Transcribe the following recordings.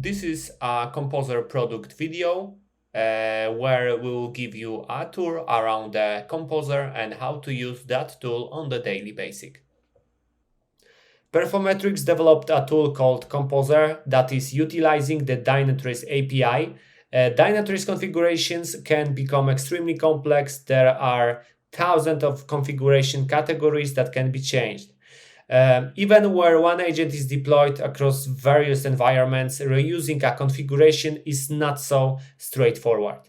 This is a Composer product video where we will give you a tour around the Composer and how to use that tool on the daily basis. Performetrics developed a tool called Composer that is utilizing the Dynatrace API. Dynatrace configurations can become extremely complex. There are thousands of configuration categories that can be changed. Even where one agent is deployed across various environments, reusing a configuration is not so straightforward.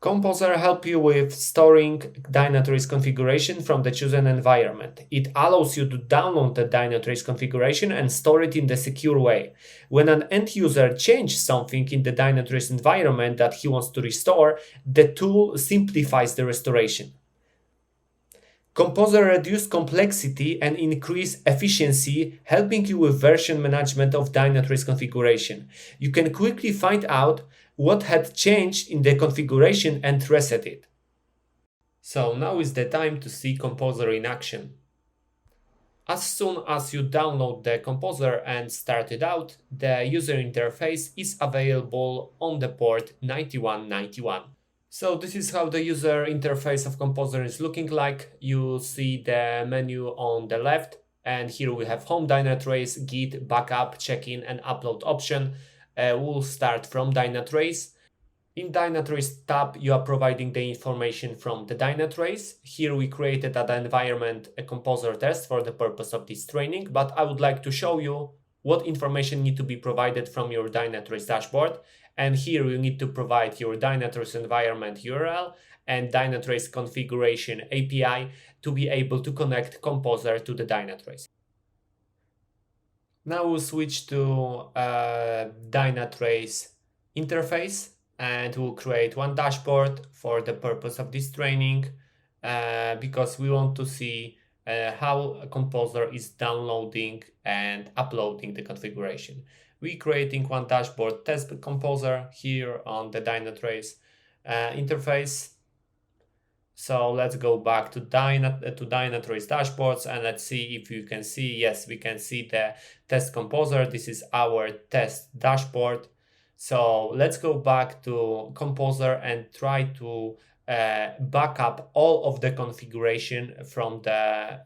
Composer helps you with storing Dynatrace configuration from the chosen environment. It allows you to download the Dynatrace configuration and store it in the secure way. When an end user changes something in the Dynatrace environment that he wants to restore, the tool simplifies the restoration. Composer reduces complexity and increase efficiency, helping you with version management of Dynatrace configuration. You can quickly find out what had changed in the configuration and reset it. So now is the time to see Composer in action. As soon as you download the Composer and start it out, the user interface is available on the port 9191. So this is how the user interface of Composer is looking like. You see the menu on the left, and here we have Home Dynatrace, Git, Backup, Check-in, and Upload option. We'll start from Dynatrace. In Dynatrace tab, you are providing the information from the Dynatrace. Here we created an environment, a Composer test for the purpose of this training, but I would like to show you what information need to be provided from your Dynatrace dashboard. And here you need to provide your Dynatrace environment URL and Dynatrace configuration API to be able to connect Composer to the Dynatrace. Now we'll switch to Dynatrace interface and we'll create one dashboard for the purpose of this training because we want to see how a Composer is downloading and uploading the configuration. We're creating one dashboard test Composer here on the Dynatrace interface. So let's go back to Dynatrace dashboards and let's see if you can see. Yes, we can see the test Composer. This is our test dashboard. So let's go back to Composer and try to back up all of the configuration from this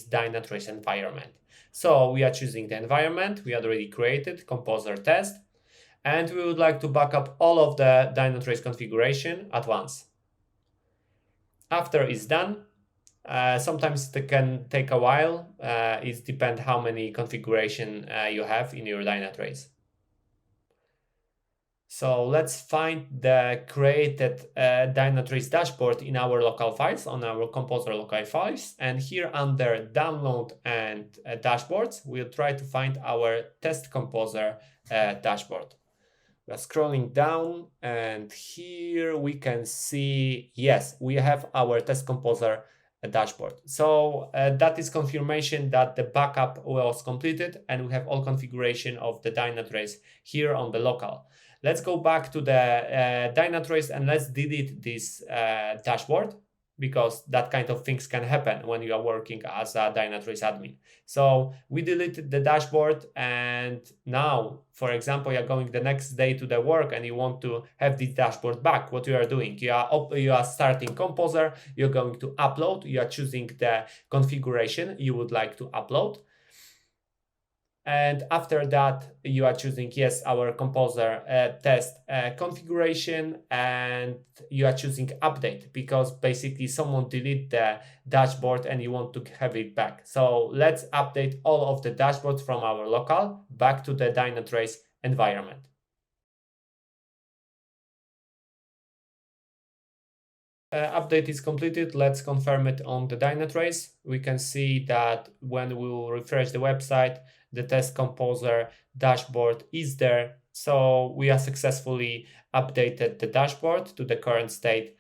Dynatrace environment. So we are choosing the environment we already created, Composer test, and we would like to back up all of the Dynatrace configuration at once. After it's done, sometimes it can take a while. It depends how many configuration you have in your Dynatrace. So let's find the created Dynatrace dashboard in our local files, on our Composer local files. And here under download and dashboards, we'll try to find our test Composer dashboard. We're scrolling down and here we can see, yes, we have our test Composer dashboard. So that is confirmation that the backup was completed and we have all configuration of the Dynatrace here on the local. Let's go back to the Dynatrace and let's delete this dashboard because that kind of things can happen when you are working as a Dynatrace admin. So we deleted the dashboard and now, for example, you're going the next day to the work and you want to have this dashboard back. What you are doing, you are starting Composer, you're going to upload, you are choosing the configuration you would like to upload. And after that, you are choosing, yes, our Composer test configuration, and you are choosing update because basically someone deleted the dashboard and you want to have it back. So let's update all of the dashboards from our local back to the Dynatrace environment. Update is completed. Let's confirm it on the Dynatrace. We can see that when we will refresh the website, the test Composer dashboard is there. So we are successfully updated the dashboard to the current state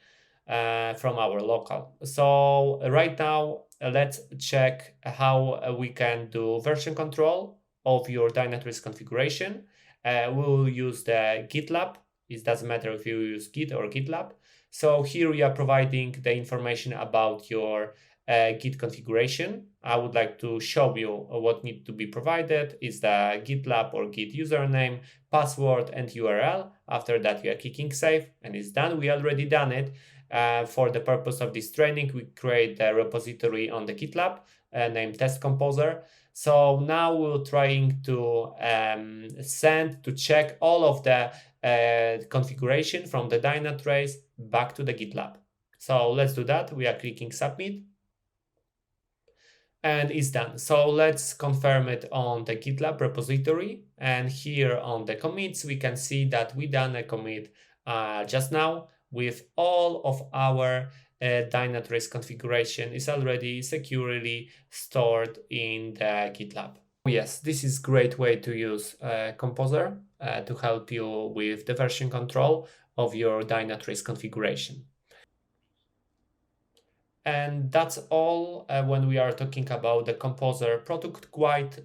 from our local. So right now, let's check how we can do version control of your Dynatrace configuration. We will use the GitLab. It doesn't matter if you use Git or GitLab. So here we are providing the information about your Git configuration. I would like to show you what needs to be provided is the GitLab or Git username, password, and URL. After that, you are clicking save, and it's done. We already done it. For the purpose of this training, we create a repository on the GitLab named Test Composer. So now we're trying to send to check all of the configuration from the Dynatrace back to the GitLab. So let's do that. We are clicking submit. And it's done. So let's confirm it on the GitLab repository. And here on the commits, we can see that we done a commit just now with all of our Dynatrace configuration is already securely stored in the GitLab. Yes, this is a great way to use Composer to help you with the version control of your Dynatrace configuration. And that's all when we are talking about the Composer product guide.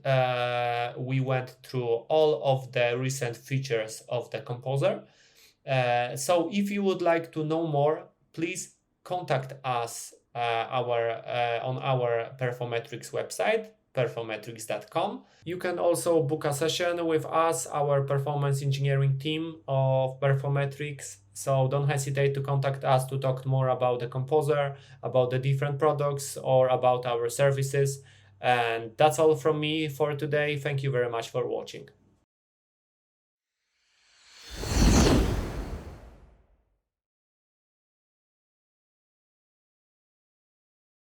We went through all of the recent features of the Composer. So if you would like to know more, please contact us on our Performetrics website, performetrics.com. You can also book a session with us, our performance engineering team of Performetrics. So don't hesitate to contact us to talk more about the Composer, about the different products, or about our services. And that's all from me for today. Thank you very much for watching.